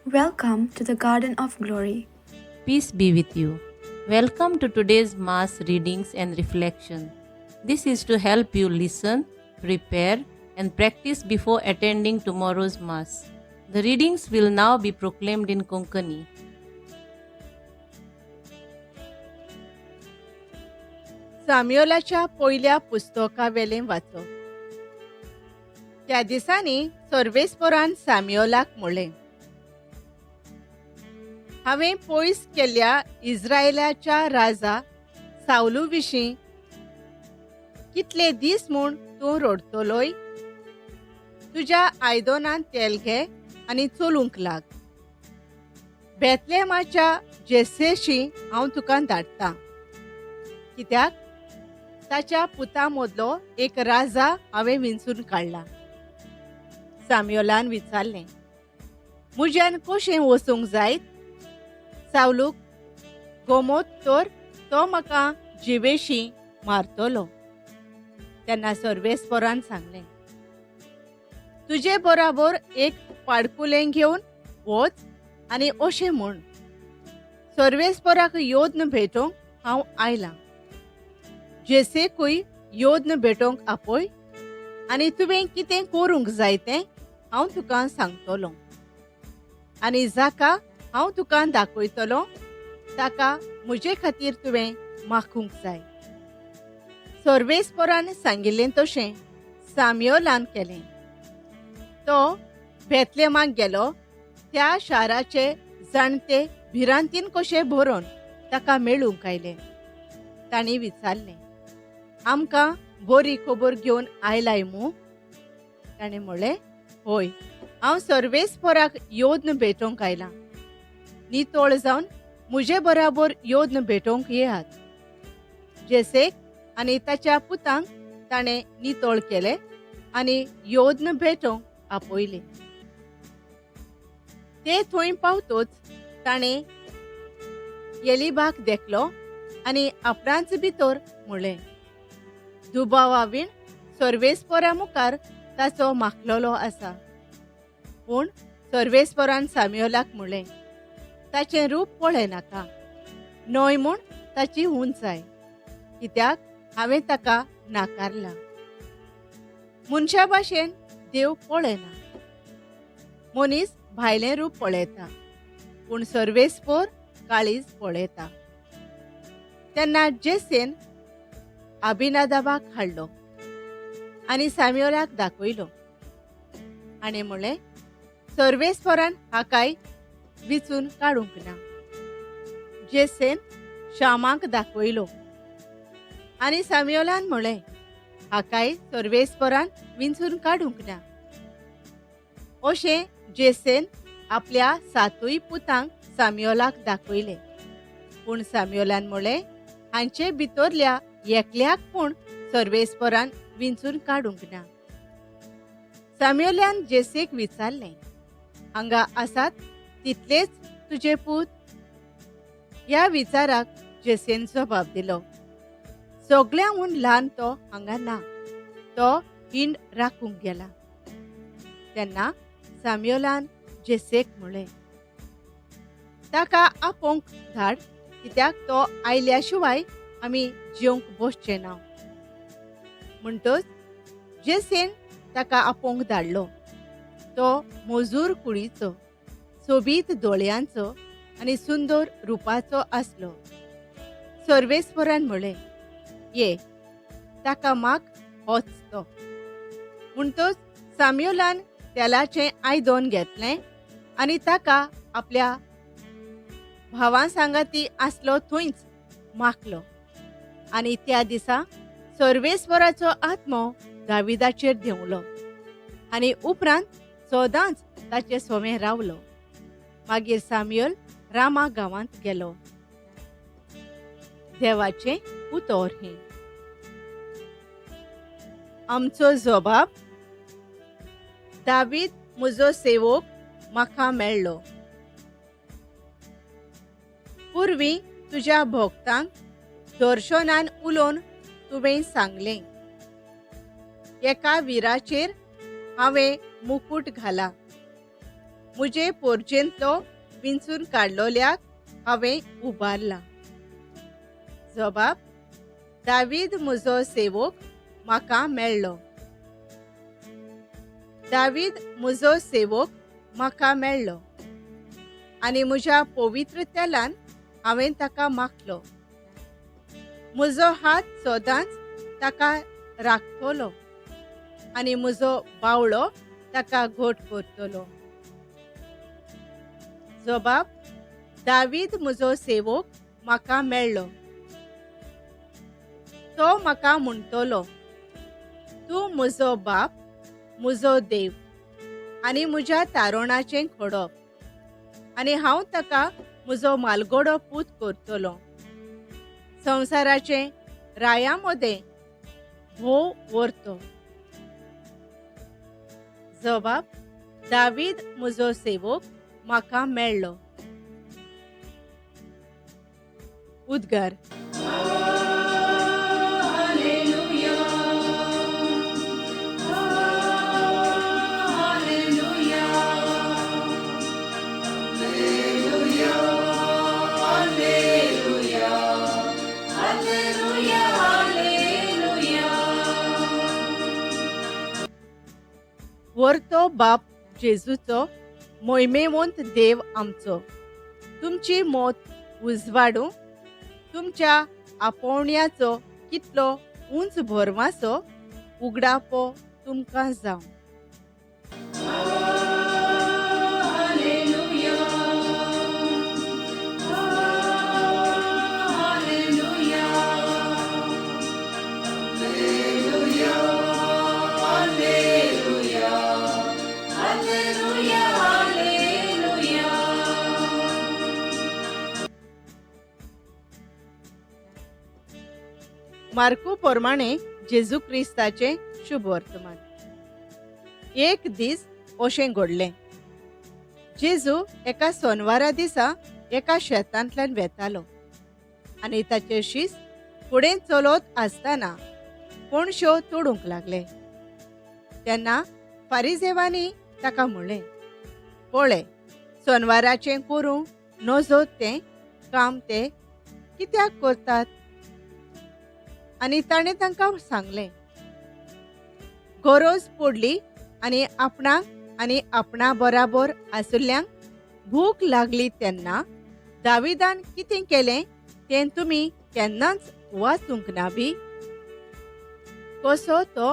Welcome to the Garden of Glory. Peace be with you. Welcome to today's Mass readings and reflection. This is to help you listen, prepare, and practice before attending tomorrow's Mass. The readings will now be proclaimed in Konkani. साम्युएलाच्या पयल्या पुस्तका वेलें वाचप. त्या दिसांनी सर्वेस्परान साम्युएलाक म्हणलें, हांवें पयस केल्ल्या इस्रायेलाच्या राजा साऊलू विशीं कितले दीस म्हूण तूं रडतलोय? तुज्या आयदनांत तेल घे आनी चलूंक लाग. बेतलेहमाच्या जेसेशी हांव तुका धाडटां, कित्याक ताच्या पुतां मदलो एक राजा हांवें विंचून काडला. साम्युएलान विचारलें, म्हज्यान कशें वचूंक जायत? साऊलूक गोमोत तर तो म्हाका जिवेशी मारतलो. तेन्ना सर्वेस्परान सांगलें, तुजे बरोबर एक पाडकुलें घेवन वच आनी अशें म्हण, सर्वेस्पराक योद्न भेटोवंक हांव आयलां. जेसेकूय योद्न भेटोवंक आपय आनी तुवें कितें करूंक जाय तें हांव तुका सांगतलों. आनी जाका हांव तुका दाखयतलों ताका म्हजे खातीर तुवें मागूंक जाय. सर्वेस्परान सांगिल्लें तशें साम्युएलान केलें. तो बेतलेहमाक गेलो. त्या शाराचे जाणटे भिरांतीन कशे भरोन ताका मेळूंक आयले. तांणी विचारलें, आमकां बरी खबर घेवन आयलाय मूं? ताणें म्हणलें, होय, हांव सर्वेस्पराक योद्न भेटोवंक आयलां. नितोळ जावन म्हजे बरोबर योद्न भेटोवंक येयात. जेसेक आनी ताच्या पुतांक ताणें नितोळ केले आनी योद्न भेटोवंक आपयले. ते थंय पावतच ताणें एलीबाक देखलो आनी आपणाच भितर म्हणलें, दुबावावीण सर्वेस्परा मुखार ताचो माखलोलो आसा. पूण सर्वेस्परान साम्युएलाक म्हणलें, ताचें रूप पळय नाका, न्हय म्हूण ताची उंचाय, कित्याक हांवें ताका नाकारला. मनशा भाशेन देव पळयना. मनीस भायलें रूप पळयता, पूण सर्वेस्पर काळीज पळयता. तेन्ना जेसेन अभिनादाबाक हाडलो आनी साम्युएलाक दाखयलो आनी म्हणलें, सर्वेस्परान हाकाय विचून काडूंक ना. जेसेन शामाक दाखयलो आनी साम्युएलान म्हणलें, हाकाय सर्वेस्परान विंचून काडूंक ना. अशें जेसेन आपल्या सातूय पुतांक साम्युएलाक दाखयले. पूण साम्युएलान म्हणलें, हांचे भितरल्या एकल्याक पूण सर्वेस्परान विंचून काडूंक ना. साम्युएलान जेसेक विचारलें, हांगा आसात तितलेच तुजे पूत? ह्या विचाराक जेसेन जबाब दिलो, सगळ्यांहून ल्हान तो हांगा ना, तो हिंड राखूंक गेला. तेन्ना साम्युएलान जेसेक म्हणलें, ताका आपोवंक धाड, कित्याक तो आयल्या शिवाय आमी जेवंक बसचे ना. म्हणटच जेसेन ताका आपोवंक धाडलो. तो मजूर कुडीचो, सोबीत दोळ्यांचो आनी सुंदर रुपाचो आसलो. सर्वेस्परान म्हणलें, ये, ताका माग, होच तो. म्हणटच साम्युएलान तेलाचें आयदन घेतलें आनी ताका आपल्या भावां सांगाती आसलो थंयच माखलो. आनी त्या दिसा सर्वेस्पराचो आत्मो दाविदाचेर देंवलो आनी उपरांत सदांच ताचे सोमें रावलो. मागीर साम्युएल रामा गांवांत गेलो. देवाचें उतर हें. आमचो जबाब. दावीद म्हजो सेवक म्हाका मेळ्ळो. पुर्वीं तुज्या भोगतांक दर्शनान उलोवन तुवें सांगलें, एका वीराचेर हांवें मुकुट घाला. मुजे पोरचेंतलो विंचून काडलोल्याक हांवें उबारला. जबाब: दावीद म्हजो सेवक म्हाका मेळ्ळो. दावीद म्हजो सेवक म्हाका मेळ्ळो आनी म्हज्या पवित्रतेलान हांवें ताका मागलो. म्हजो हात सदांच ताका राखतलो आनी म्हजो बावळो ताका घोट करतलो. जबाब: दावीद म्हजो सेवक म्हाका मेळ्ळो. तो म्हाका म्हणटलो, तूं म्हजो बाप, म्हजो देव आनी म्हज्या तारुणाचें खडप आनी हांव ताका म्हजो मालगडो पूत करतलो. संवसाराचे रायामोदे भोव व्हरतो. जबाब: दावीद म्हजो सेवक म्हाका मेळ्ळो. उद्गार. वर्तो बाप जेजूचो, मोहिमेवंत देव आमचो, तुमची मोत उजवाडूं, तुमच्या आपोवण्याचो कितलो उंच भरमाचो उगडापो तुमकां जावं. मार्कू प्रमाणे जेजू क्रिस्ताचे शुभ वर्तमान. एक दीस अशें घडलें. जेजू एका सोनवारा दिसा एका शेतांतल्यान वेतालो आनी ताचे शीस फुडें चलत आसतना कोणश्यो तोडूंक लागले. तेन्ना फारिजेवांनी ताका म्हणलें, पळय, सोनवाराचें करूं नजो तें काम ते कित्याक करतात? आनी ताणें तांकां सांगलें, गरज पडली आनी आपणाक आनी आपणा बराबर आशिल्ल्यांक भूक लागली तेन्ना दाविदान कितें केलें तें तुमी केन्नाच वाचूंक ना बी? कसो तो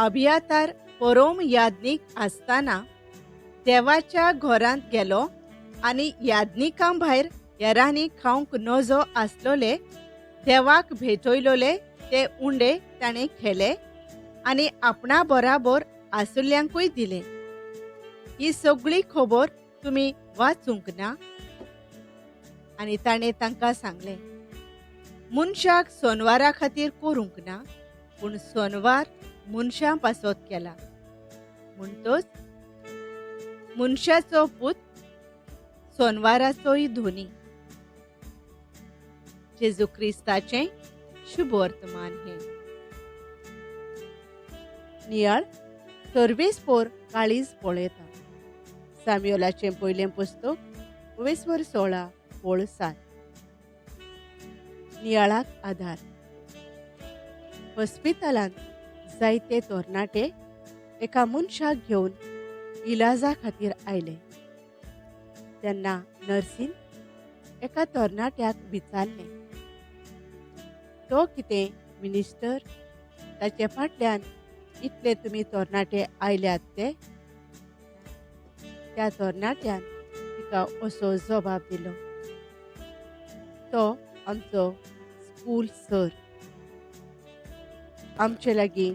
अबियातार परम याज्ञीक आसतना देवाच्या घरांत गेलो आनी याज्ञिकां भायर हेरांनी खावंक नजो आसलोले देवाक भेटयलोले ते उंडे ताणें खेले आनी आपणा बराबर आशिल्ल्यांकूय दिले. ही सगळी खबर तुमी वाचूंक ना? आनी ताणें तांकां सांगलें, मनशाक सोनवारा खातीर करूंक ना, पूण सोनवार मनशां पासत केला. म्हणटच मनशाचो पूत सोनवाराचोय धोनी. जेजू क्रिस्ताचें शुभ वर्तमान हे. नियाळ सर्वेस्पोर काळीज पळयता. साम्युएलाचें पयलें पुस्तक 16:7. नियाळाक आधार. हॉस्पिटलांत जायते तरणाटे एका मनशाक घेवन इलाजा खातीर आयले. तेन्ना नर्सीन एका तरणाट्याक विचारलें, तो कितें मिनिस्टर, ताचे फाटल्यान इतले तुमी तरणाटे आयल्यात ते? त्या तरणाट्यान तिका असो जबाब दिलो, तो आमचो स्कूल सर. आमचे लागीं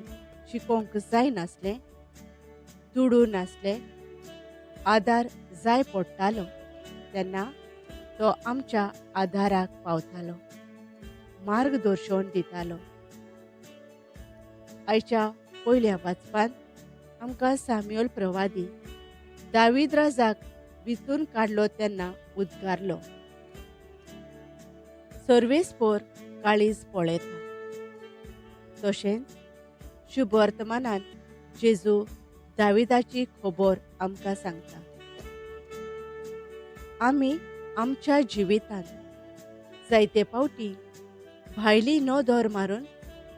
शिकोवंक जायनासलें, दुडू नासलें, आदार जाय पडटालो तेन्ना तो आमच्या आदाराक पावतालो, मार्गदर्शन दितालो. आयच्या पयल्या वाचपान आमकां साम्युएल प्रवादी दावीद राजाक विचून काडलो तेन्ना उद्गारलो, सर्वेस्पोर काळीज पळयता. तशेंच शुभ वर्तमानांत जेजू दाविदाची खबर आमकां सांगता. आमी आमच्या जिवितांत जायते फावटी भायली नदर मारून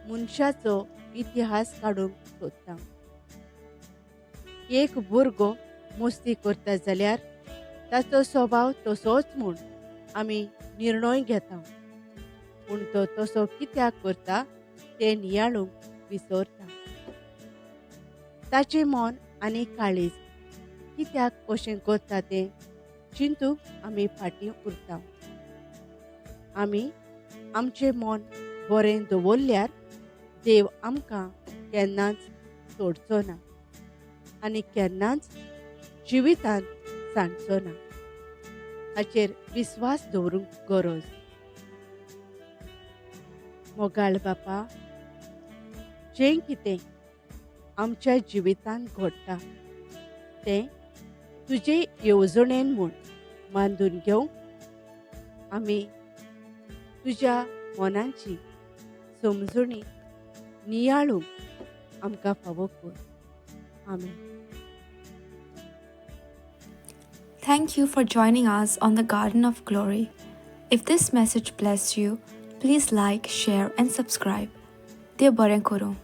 मनशाचो इतिहास काडूंक सोदता. एक भुरगो मस्ती करता जाल्यार ताचो स्वभाव तसोच म्हूण आमी निर्णय घेता, पूण तो तसो कित्याक करता तें नियाळूंक विसरता. ताचें मन आनी काळीज कित्याक अशें करता तें चिंतूंक आमी फाटीं उरता. आमी आमचें मन बरें दवरल्यार देव आमकां केन्नाच सोडचो ना आनी केन्नाच जिवितांत सांडचो ना. हाचेर विस्वास दवरूंक गरज. मोगाळ बापा, जें कितें आमच्या जिवितांत घडटा तें तुजे येवजणेन म्हूण मानून घेवंक आमी तुज्या मनाची समजुणी नियाळूंक आमकां फावो कर. आमेन. Thank you for joining us on the Garden of Glory. If this message blessed you, please like, share, and subscribe. Dear Baren Koro.